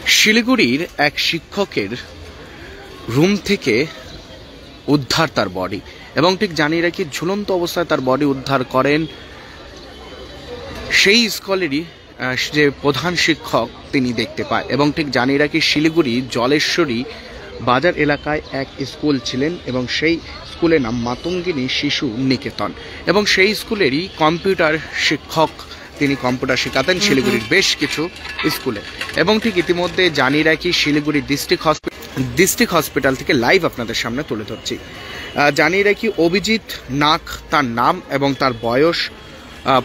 শিলিগুড়ির এক শিক্ষকের রুম থেকে উদ্ধার তার বডি, এবং ঠিক জানিয়ে রাখি ঝুলন্ত অবস্থায় তার বডি উদ্ধার করেন সেই স্কুলেরই যে প্রধান শিক্ষক তিনি দেখতে পায়। এবং ঠিক জানিয়ে রাখি শিলিগুড়ি জলেশ্বরী বাজার এলাকায় এক স্কুল ছিলেন এবং সেই স্কুলের নাম মাতঙ্গিনী শিশু নিকেতন, এবং সেই স্কুলেরই কম্পিউটার শিক্ষক তিনি কম্পিউটার শেখাতেন শিলিগুড়ির বেশ কিছু স্কুলে। এবং ঠিক ইতিমধ্যে জানিয়ে রাখি শিলিগুড়ি ডিস্ট্রিক্ট হসপিটাল থেকে লাইভ আপনাদের সামনে তুলে ধরছি। জানিয়ে রাখি অভিজিৎ নাগ তার নাম এবং তার বয়স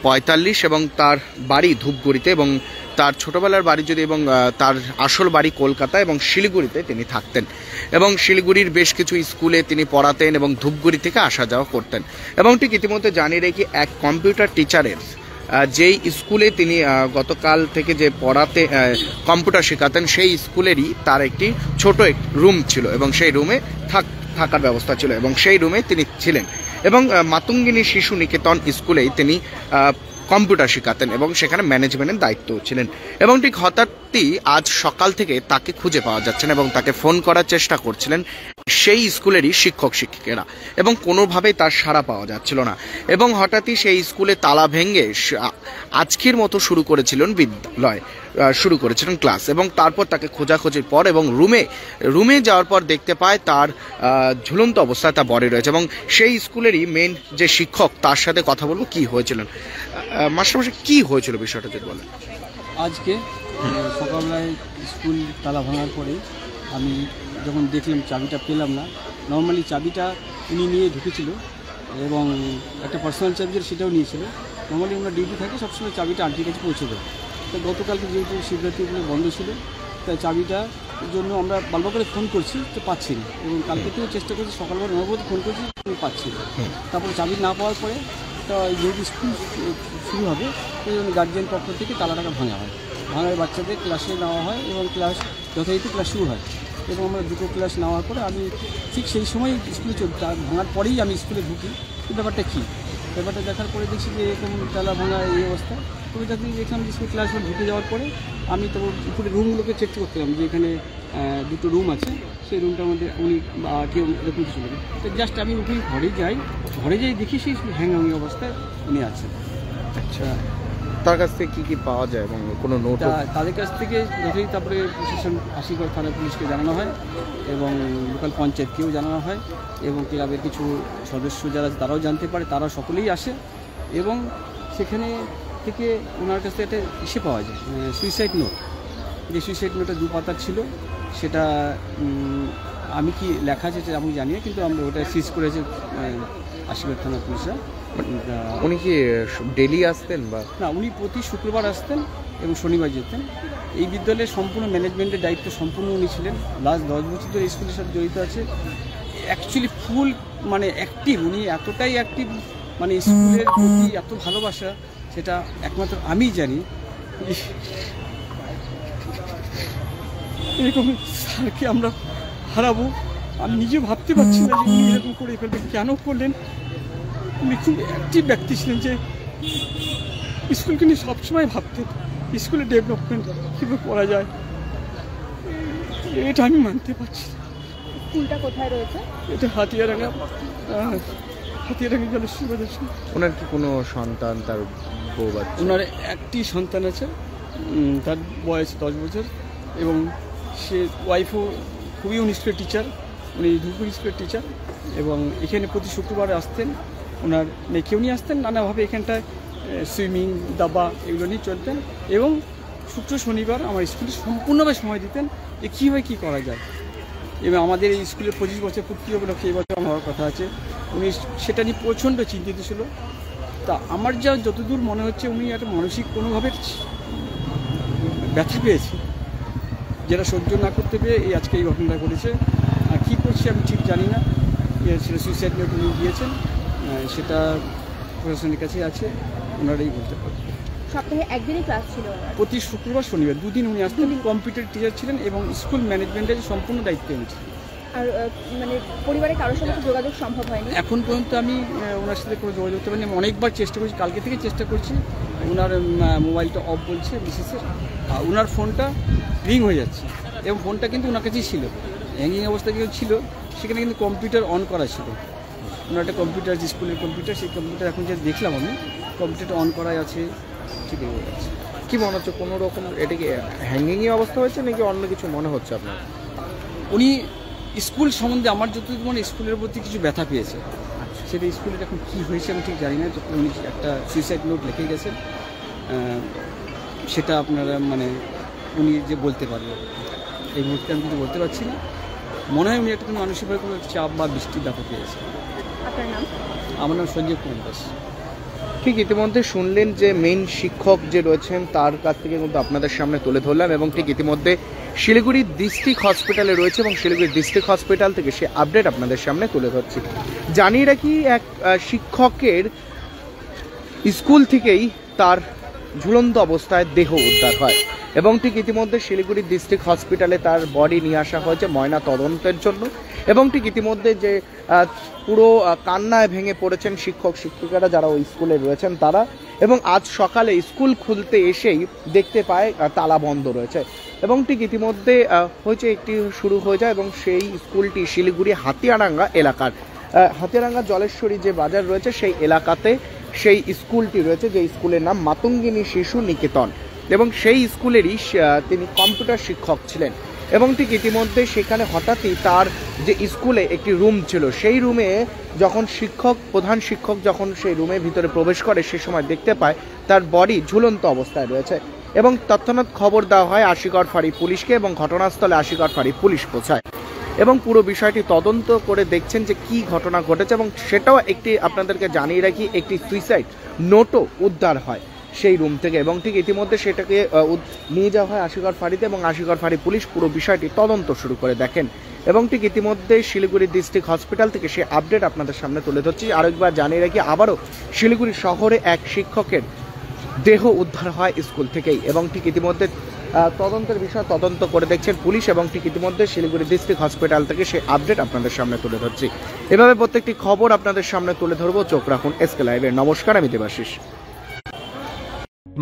45 এবং তার বাড়ি ধূপগুড়িতে, এবং তার ছোটবেলার বাড়ি যদি এবং তার আসল বাড়ি কলকাতা এবং শিলিগুড়িতে তিনি থাকতেন, এবং শিলিগুড়ির বেশ কিছু স্কুলে তিনি পড়াতেন এবং ধূপগুড়ি থেকে আসা যাওয়া করতেন। এবং ঠিক ইতিমধ্যে জানিয়ে রাখি এক কম্পিউটার টিচারের যেই স্কুলে তিনি গতকাল থেকে যে পড়াতে কম্পিউটার শেখাতেন সেই স্কুলেরই তার একটি ছোট রুম ছিল এবং সেই রুমে থাকার ব্যবস্থা ছিল এবং সেই রুমে তিনি ছিলেন, এবং মাতঙ্গিনী শিশু নিকেতন স্কুলেই তিনি কম্পিউটার শেখাতেন এবং সেখানে ম্যানেজমেন্টের দায়িত্ব ছিলেন। এবং ঠিক হঠাৎই আজ সকাল থেকে তাকে খুঁজে পাওয়া যাচ্ছে না এবং তাকে ফোন করার চেষ্টা করছিলেন সেই স্কুলেরই শিক্ষক শিক্ষিকারা, এবং কোনোভাবেই তার সাড়া পাওয়া যাচ্ছিল না। এবং হঠাৎই সেই স্কুলে তালা ভেঙে আজকের মতো শুরু করেছিলেন ক্লাস, এবং তারপর তাকে খোঁজাখুঁজির পর এবং রুমে যাওয়ার পর দেখতে পায় তার ঝুলন্ত অবস্থায় তার বডি রয়েছে। এবং সেই স্কুলেরই মেন যে শিক্ষক তার সাথে কথা বলবো কি হয়েছিল। মাস্টারমশাই কি হয়েছিল বিষয়টা যদি বলেন। আজকে সকালবেলায় স্কুল তালা ভাঙার পরে আমি যখন দেখলাম চাবিটা পেলাম না, নর্মালি চাবিটা উনি নিয়ে ঢুকেছিল এবং একটা পার্সোনাল চাবি সেটাও নিয়েছিল। নর্মালি আমরা ডিউটি থাকে সবসময় চাবিটা আন্টির কাছে পৌঁছে দেয়। তো গতকালকে যেহেতু শিবরাত্রিগুলো বন্ধ ছিল তাই চাবিটার জন্য আমরা বারবার করে ফোন করছি তো পাচ্ছি না, এবং কালকে থেকেও চেষ্টা করছি, সকালবেলা নবদ ফোন করছি পাচ্ছি না। তারপরে চাবি না পাওয়ার পরে তো যেহেতু স্কুল শুরু হবে সেই জন্য গার্জিয়ান পক্ষ থেকে তালাটাকে ভাঙায় বাচ্চাদের ক্লাসে নেওয়া হয় এবং ক্লাস যথারীতি ক্লাস শুরু হয়। এবং আমরা দুটো ক্লাস নেওয়ার পরে আমি ঠিক সেই সময় স্কুলে ভাঙার পরেই আমি স্কুলে ঢুকি। ব্যাপারটা কী, ব্যাপারটা দেখার পরে দেখছি যে এরকম তালা ভাঙা এই অবস্থা। তবে তাদের দেখলাম যে স্কুল ক্লাসে ঢুকে যাওয়ার পরে আমি তো উপরে রুমগুলোকে চেক করছিলাম যে এখানে দুটো রুম আছে, সেই রুমটার মধ্যে উনি বা কেউ এরকম কিছু নেই। তো জাস্ট আমি উপরে ঘরে যাই দেখি সেই হ্যাংহাঙ্গি অবস্থায় উনি আছেন। আচ্ছা, তার কাছ থেকে কী কী পাওয়া যায় এবং কোনো নোট? তাদের কাছ থেকে দেখেই তারপরে প্রশাসন আশিগড় থানা পুলিশকে জানানো হয় এবং লোকাল পঞ্চায়েতকেও জানানো হয়, এবং ক্লাবের কিছু সদস্য যারা আছে তারাও জানতে পারে, তারা সকলেই আসে। এবং সেখানে থেকে ওনার কাছে একটা ইসে পাওয়া যায় সুইসাইড নোট, যে সুইসাইড নোটটা 2 পাতার ছিল, সেটা আমি কি লেখা আছে সেটা আমি জানি না, কিন্তু আমরা ওটা সিজ করেছে আশিগড় থানা পুলিশরা। উনি কি ডেলি আসতেন বা না? উনি প্রতি শুক্রবার আসতেন এবং শনিবার যেতেন। এই বিদ্যালয়ের সম্পূর্ণ ম্যানেজমেন্টের দায়িত্ব সম্পূর্ণ উনি ছিলেন। লাস্ট 10 বছর ধরে স্কুলের সাথে জড়িত আছে। অ্যাকচুয়ালি ফুল অ্যাক্টিভ, উনি এতটাই অ্যাক্টিভ, স্কুলের প্রতি এত ভালোবাসা, সেটা একমাত্র আমিই জানি। এরকম স্যারকে আমরা হারাবো আমি নিজে ভাবতে পারছি না যে উনি এরকম করে ফেলবেন, কেন করলেন। উনি খুব অ্যাক্টিভ ব্যক্তি ছিলেন, যে স্কুলকে নিয়ে সবসময় ভাবতেন স্কুলের ডেভেলপমেন্ট কীভাবে করা যায়, এটা আমি মানতে পারছি না। স্কুলটা কোথায় রয়েছে? এটা হাতিয়ারাঙ্গা জলেশ্বরী বাজার। ওনার কি কোনো সন্তান, তার বউ বাচ্চা? ওনার একটি সন্তান আছে, তার বয়স 10 বছর, এবং সে ওয়াইফও খুবই স্কুলের টিচার, উনি ধূপগুড়ি স্কুলের টিচার, এবং এখানে প্রতি শুক্রবার আসতেন। ওনার মেয়েকেও নিয়ে আসতেন, নানাভাবে এখানটায় সুইমিং, দাবা এগুলো নিয়ে চলতেন, এবং শুক্র শনিবার আমার স্কুলে সম্পূর্ণভাবে সময় দিতেন যে কীভাবে কী করা যায়। এবং আমাদের এই স্কুলের 25 বছর পূর্তি উপলক্ষে এই বছর আমার কথা আছে, উনি সেটা নিয়ে প্রচণ্ড চিন্তিত ছিল। তা আমার যতদূর মনে হচ্ছে উনি একটা মানসিক কোনোভাবে ব্যথা পেয়েছে, যেটা সহ্য না করতে পেরে আজকে এই ঘটনাটা ঘটেছে। আর কী করছে আমি ঠিক জানি না, সেটা সুইসাইড নোট উনি দিয়েছেন, সেটা প্রশাসনের কাছে আছে, ওনারাই বলতে পারবেন। সপ্তাহে একদিনই ক্লাস ছিল? প্রতি শুক্রবার শনিবার 2 দিন উনি আসতেন। কম্পিউটার টিচার ছিলেন এবং স্কুল ম্যানেজমেন্টের সম্পূর্ণ দায়িত্বে নিয়েছিলেন। আর পরিবারে কারোর সাথে যোগাযোগ সম্ভব হয়নি এখন পর্যন্ত। আমি ওনার সাথে কোনো যোগাযোগ করতে পারিনি, অনেকবার চেষ্টা করছি, কালকে থেকে চেষ্টা করছি, ওনার মোবাইলটা অফ বলছে মিসেসের, আর ওনার ফোনটা রিং হয়ে যাচ্ছে এবং ফোনটা কিন্তু ওনার কাছেই ছিল, হ্যাঙ্গিং অবস্থায় কেউ ছিল, সেখানে কিন্তু কম্পিউটার অন করা ছিল। ওনার একটা কম্পিউটার, যে স্কুলের কম্পিউটার, সেই কম্পিউটার এখন যে দেখলাম আমি, কম্পিউটারটা অন করাই আছে, ঠিক হয়ে যাচ্ছে। কি মনে হচ্ছে, কোনো রকম এটা কি হ্যাঙ্গিংই অবস্থা হয়েছে নাকি অন্য কিছু মনে হচ্ছে আপনার? উনি স্কুল সম্বন্ধে আমার যতটুকু মানে স্কুলের প্রতি কিছু ব্যথা পেয়েছে, সেটা স্কুলের এখন কী হয়েছে আমি ঠিক জানি না। যখন উনি একটা সুইসাইড নোট লিখে গেছেন, সেটা আপনারা মানে উনি যে বলতে পারবে, এই মুহূর্তে আমি কিছু বলতে পারছি না। মনে হয় উনি একটা মানসিকভাবে কোনো চাপ বা বৃষ্টির ব্যথা পেয়েছে। আপনার নাম? আমার নাম সঞ্জীব কুমার দাস। ঠিক ইতিমধ্যে শুনলেন যে মেইন শিক্ষক যে রয়েছেন তার কাছ থেকে কিন্তু আপনাদের সামনে তুলে ধরলাম, এবং ঠিক ইতিমধ্যে শিলিগুড়ি ডিস্ট্রিক্ট হসপিটালে রয়েছে এবং শিলিগুড়ি ডিস্ট্রিক্ট হসপিটাল থেকে সে আপডেট আপনাদের সামনে তুলে ধরছি। জানিয়ে রাখি, এক শিক্ষকের স্কুল থেকেই তার ঝুলন্ত অবস্থায় দেহ উদ্ধার হয় এবং ঠিক ইতিমধ্যে শিলিগুড়ি ডিস্ট্রিক্ট হসপিটালে তার বডি নিয়ে আসা হয়েছে ময়না তদন্তের জন্য। এবং ঠিক ইতিমধ্যে যে পুরো কান্নায় ভেঙে পড়েছেন শিক্ষক শিক্ষিকারা যারা ওই স্কুলে রয়েছেন তারা, এবং আজ সকালে স্কুল খুলতে এসেই দেখতে পায় তালা বন্ধ রয়েছে। এবং ঠিক ইতিমধ্যে হয়েছে একটি শুরু হয়ে যায় এবং সেই স্কুলটি শিলিগুড়ি হাতিয়ারাঙ্গা এলাকার, হাতিয়ারাঙ্গা জলেশ্বরী যে বাজার রয়েছে সেই এলাকাতে সেই স্কুলটি রয়েছে, যে স্কুলের নাম মাতঙ্গিনী শিশু নিকেতন, এবং সেই স্কুলেরই তিনি কম্পিউটার শিক্ষক ছিলেন। এবং ঠিক ইতিমধ্যে সেখানে হঠাৎই তার যে স্কুলে একটি রুম ছিল, সেই রুমে যখন প্রধান শিক্ষক যখন সেই রুমের ভিতরে প্রবেশ করে সে সময় দেখতে পায় তার বডি ঝুলন্ত অবস্থায় রয়েছে এবং তৎক্ষণাৎ খবর দেওয়া হয় আশিগড় ফাঁড়ি পুলিশকে এবং ঘটনাস্থলে আশিগড় ফাঁড়ি পুলিশ পৌঁছায় এবং পুরো বিষয়টি তদন্ত করে দেখছেন যে কি ঘটনা ঘটেছে। এবং সেটাও একটি আপনাদেরকে জানিয়ে রাখি, একটি সুইসাইড নোটও উদ্ধার হয় সেই রুম থেকে এবং ঠিক ইতিমধ্যে সেটাকে নিয়ে যাওয়া হয় আশিগড় ফাঁড়িতে এবং আশিগড় ফাঁড়ি পুলিশ পুরো বিষয়টি তদন্ত শুরু করে দেখেন। এবং ঠিক ইতিমধ্যে শিলিগুড়ি ডিস্ট্রিক্ট হসপিটাল থেকে সে আপডেট আপনাদের সামনে তুলে ধরছি। আরেকবার জানিয়ে রাখি, আবারও শিলিগুড়ি শহরে এক শিক্ষকের দেহ উদ্ধার হয় স্কুল থেকেই এবং ঠিক ইতিমধ্যে তদন্তের বিষয় তদন্ত করে দেখছেন পুলিশ এবং ঠিক ইতিমধ্যে শিলিগুড়ি ডিস্ট্রিক্ট হসপিটাল থেকে সে আপডেট আপনাদের সামনে তুলে ধরছি। এভাবে প্রত্যেকটি খবর আপনাদের সামনে তুলে ধরবো, চোখ রাখুন এসকে লাইভে। নমস্কার, আমি দেবাশিস।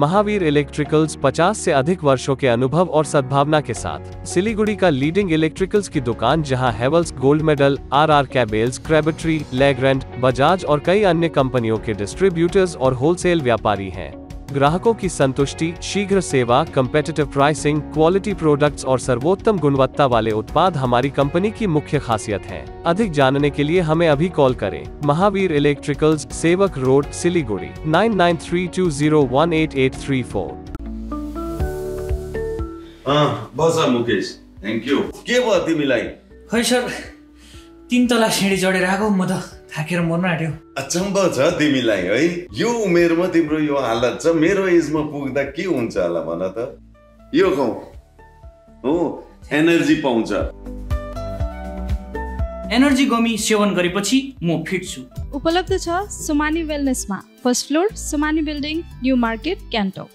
महावीर इलेक्ट्रिकल्स 50 से अधिक वर्षों के अनुभव और सद्भावना के साथ सिलीगुड़ी का लीडिंग इलेक्ट्रिकल्स की दुकान, जहां Havells gold medal, RR cables, Crabtree, Legrand, Bajaj और कई अन्य कंपनियों के डिस्ट्रीब्यूटर्स और होलसेल व्यापारी हैं। ग्राहकों की संतुष्टि, शीघ्र सेवा, कम्पेटिटिव प्राइसिंग, क्वालिटी प्रोडक्ट्स और सर्वोत्तम गुणवत्ता वाले उत्पाद हमारी कंपनी की मुख्य खासियत हैं। अधिक जानने के लिए हमें अभी कॉल करें। महावीर इलेक्ट्रिकल्स, सेवक रोड, सिलीगुड़ी 9932018834। बस मुकेश, थ्याङ्क यू। के भयो तिमीलाई? खै सर, 3 तला सिँढी चढेर आएको, म त थाकेर मर्न आँट्यो। अचम्म छ तिमीलाई है, यो उमेरमा तिम्रो यो हालत छ। मेरो एजमा पुग्दा के हुन्छ होला भन त। यो खाऊ हो, एनर्जी पाउँछ। एनर्जी गमी सेवन गरेपछि म फिट छु। उपलब्ध छ Sumani वेलनेसमा, first floor, Sumani building, new market, क्यान्टो।